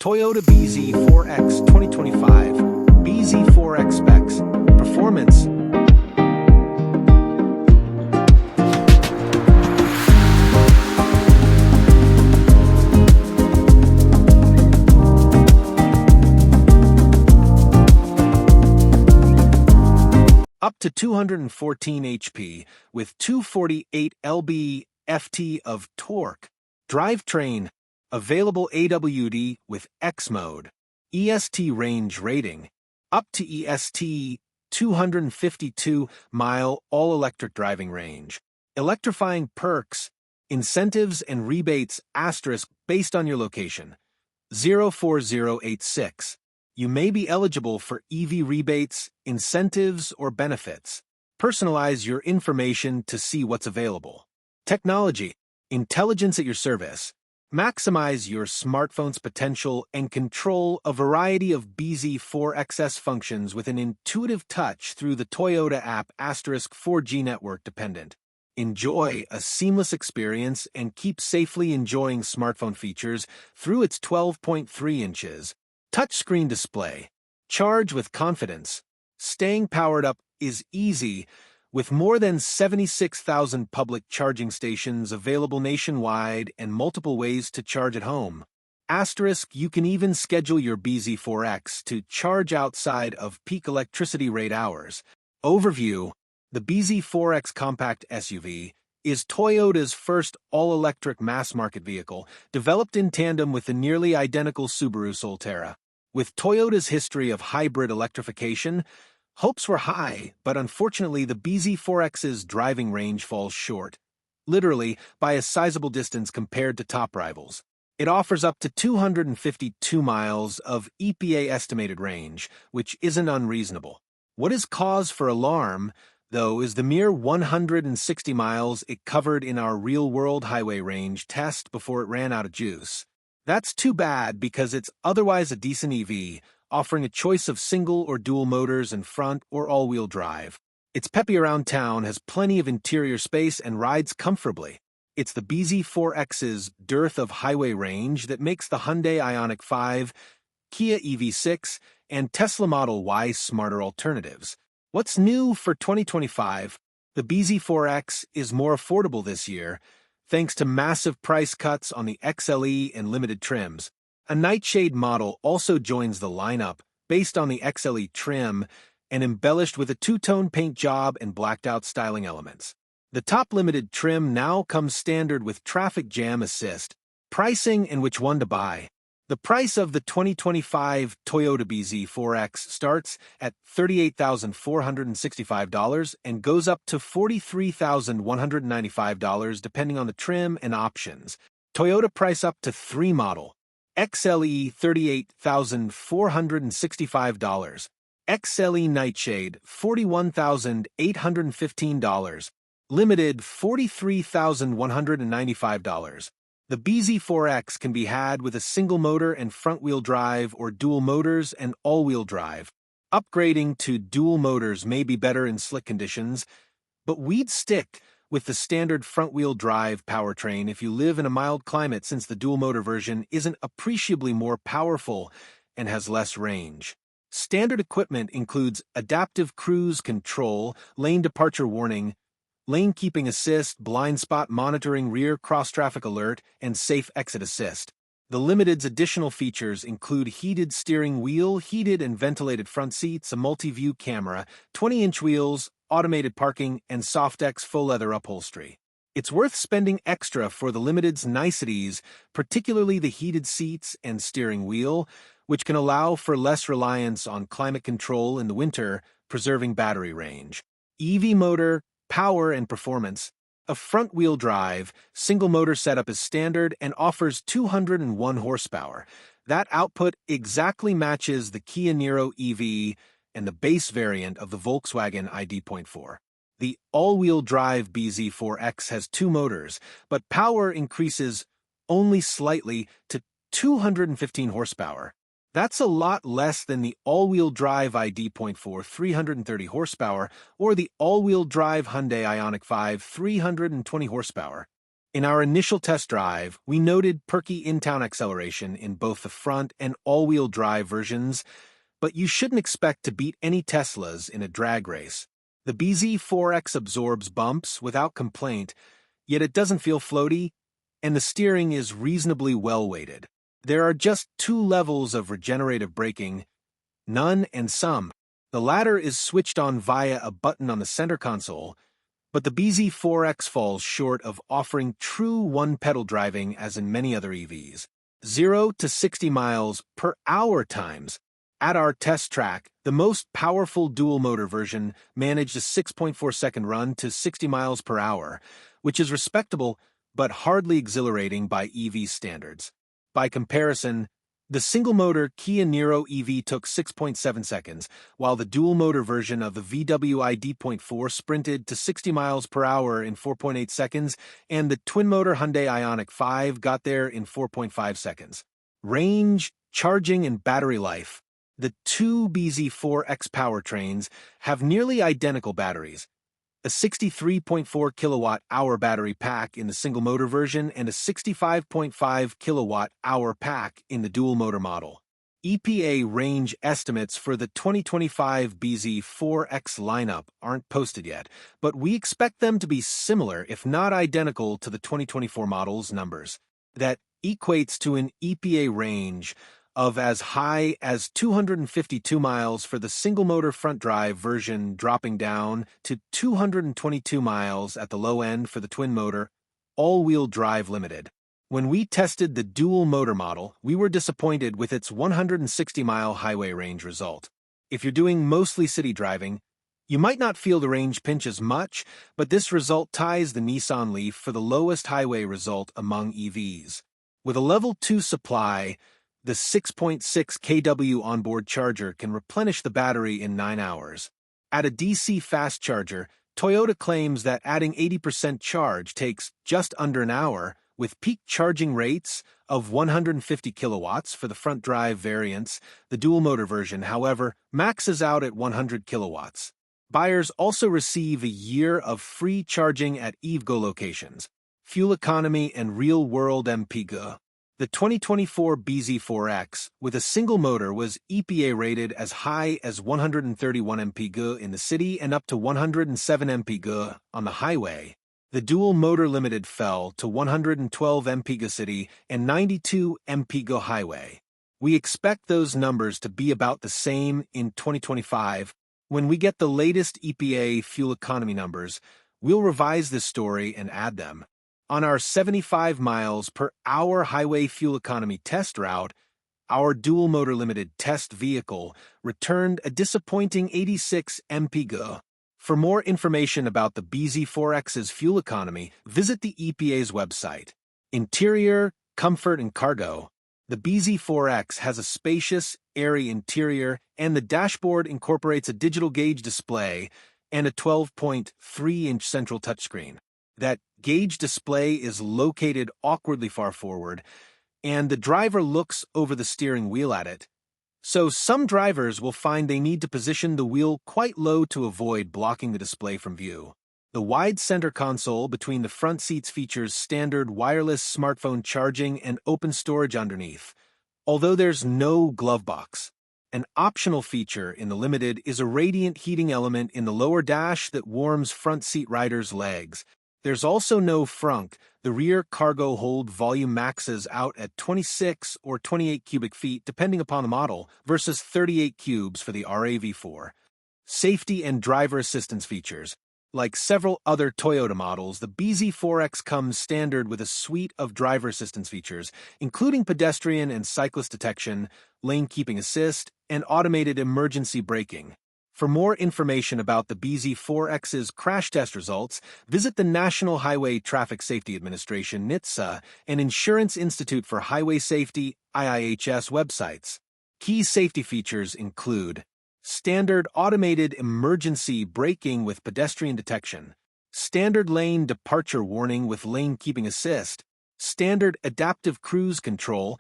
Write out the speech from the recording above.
Toyota bZ4X 2025, bZ4X specs, performance. Up to 214 HP with 248 lb-ft of torque. Drivetrain. Available AWD with X mode. EST range rating. Up to EST 252-mile all-electric driving range. Electrifying perks. Incentives and rebates * based on your location. 04086. You may be eligible for EV rebates, incentives, or benefits. Personalize your information to see what's available. Technology. Intelligence at your service. Maximize your smartphone's potential and control a variety of bZ4XS functions with an intuitive touch through the Toyota app * 4G network dependent. Enjoy a seamless experience and keep safely enjoying smartphone features through its 12.3 inches. Touchscreen display. Charge with confidence. Staying powered up is easy, with more than 76,000 public charging stations available nationwide and multiple ways to charge at home. * You can even schedule your bZ4X to charge outside of peak electricity rate hours. Overview. The bZ4X compact SUV is Toyota's first all-electric mass-market vehicle, developed in tandem with the nearly identical Subaru Solterra. With Toyota's history of hybrid electrification, hopes were high, but unfortunately the bZ4X's driving range falls short, literally by a sizable distance compared to top rivals. It offers up to 252 miles of EPA estimated range, which isn't unreasonable. What is cause for alarm, though, is the mere 160 miles it covered in our real-world highway range test before it ran out of juice. That's too bad because it's otherwise a decent EV, offering a choice of single or dual motors and front or all-wheel drive. It's peppy around town, has plenty of interior space, and rides comfortably. It's the bZ4X's dearth of highway range that makes the Hyundai Ioniq 5, Kia EV6, and Tesla Model Y smarter alternatives. What's new for 2025? The bZ4X is more affordable this year, thanks to massive price cuts on the XLE and Limited trims. A Nightshade model also joins the lineup, based on the XLE trim and embellished with a two-tone paint job and blacked-out styling elements. The top Limited trim now comes standard with traffic jam assist. Pricing and which one to buy. The price of the 2025 Toyota bZ4X starts at $38,465 and goes up to $43,195 depending on the trim and options. Toyota price up to 3 model. XLE $38,465. XLE Nightshade $41,815. Limited $43,195. The bZ4X can be had with a single motor and front-wheel drive or dual motors and all-wheel drive. Upgrading to dual motors may be better in slick conditions, but we'd stick with the standard front-wheel drive powertrain if you live in a mild climate, since the dual-motor version isn't appreciably more powerful and has less range. Standard equipment includes adaptive cruise control, lane departure warning, lane keeping assist, blind spot monitoring, rear cross-traffic alert, and safe exit assist. The Limited's additional features include heated steering wheel, heated and ventilated front seats, a multi-view camera, 20-inch wheels, automated parking, and SoftX full-leather upholstery. It's worth spending extra for the Limited's niceties, particularly the heated seats and steering wheel, which can allow for less reliance on climate control in the winter, preserving battery range. EV motor, power and performance. A front-wheel drive, single-motor setup is standard and offers 201 horsepower. That output exactly matches the Kia Niro EV and the base variant of the Volkswagen ID.4. The all-wheel drive bZ4X has 2 motors, but power increases only slightly to 215 horsepower. That's a lot less than the all-wheel drive ID.4 330 horsepower or the all-wheel drive Hyundai Ioniq 5 320 horsepower. In our initial test drive, we noted perky in-town acceleration in both the front and all-wheel drive versions, but you shouldn't expect to beat any Teslas in a drag race. The bZ4X absorbs bumps without complaint, yet it doesn't feel floaty, and the steering is reasonably well-weighted. There are just 2 levels of regenerative braking, none and some. The latter is switched on via a button on the center console, but the bZ4X falls short of offering true one-pedal driving as in many other EVs. 0 to 60 miles per hour times. At our test track, the most powerful dual-motor version managed a 6.4-second run to 60 miles per hour, which is respectable but hardly exhilarating by EV standards. By comparison, the single-motor Kia Niro EV took 6.7 seconds, while the dual-motor version of the VW ID.4 sprinted to 60 miles per hour in 4.8 seconds, and the twin-motor Hyundai Ioniq 5 got there in 4.5 seconds. Range, charging, and battery life. The 2 bZ4X powertrains have nearly identical batteries, a 63.4 kilowatt-hour battery pack in the single-motor version and a 65.5 kilowatt-hour pack in the dual-motor model. EPA range estimates for the 2025 bZ4X lineup aren't posted yet, but we expect them to be similar, if not identical, to the 2024 model's numbers. That equates to an EPA range of as high as 252 miles for the single-motor front-drive version, dropping down to 222 miles at the low end for the twin-motor, all-wheel drive limited. When we tested the dual-motor model, we were disappointed with its 160-mile highway range result. If you're doing mostly city driving, you might not feel the range pinch as much, but this result ties the Nissan Leaf for the lowest highway result among EVs. With a Level 2 supply, the 6.6 kW onboard charger can replenish the battery in 9 hours. At a DC fast charger, Toyota claims that adding 80% charge takes just under an hour, with peak charging rates of 150 kilowatts for the front-drive variants. The dual-motor version, however, maxes out at 100 kilowatts. Buyers also receive a year of free charging at EVgo locations, fuel economy, and real-world MPG. The 2024 bZ4X, with a single motor, was EPA rated as high as 131 mpg in the city and up to 107 mpg on the highway. The dual motor limited fell to 112 mpg city and 92 mpg highway. We expect those numbers to be about the same in 2025. When we get the latest EPA fuel economy numbers, we'll revise this story and add them. On our 75 miles per hour highway fuel economy test route, our dual-motor limited test vehicle returned a disappointing 86 mpg. For more information about the bZ4X's fuel economy, visit the EPA's website. Interior, comfort, and cargo. The bZ4X has a spacious, airy interior, and the dashboard incorporates a digital gauge display and a 12.3-inch central touchscreen. That gauge display is located awkwardly far forward, and the driver looks over the steering wheel at it. So some drivers will find they need to position the wheel quite low to avoid blocking the display from view. The wide center console between the front seats features standard wireless smartphone charging and open storage underneath, although there's no glove box. An optional feature in the Limited is a radiant heating element in the lower dash that warms front seat riders' legs. There's also no frunk. The rear cargo hold volume maxes out at 26 or 28 cubic feet depending upon the model, versus 38 cubes for the RAV4. Safety and driver assistance features. Like several other Toyota models, the bZ4X comes standard with a suite of driver assistance features, including pedestrian and cyclist detection, lane keeping assist, and automated emergency braking. For more information about the bZ4X's crash test results, visit the National Highway Traffic Safety Administration (NHTSA) and Insurance Institute for Highway Safety (IIHS) websites. Key safety features include standard automated emergency braking with pedestrian detection, standard lane departure warning with lane keeping assist, standard adaptive cruise control,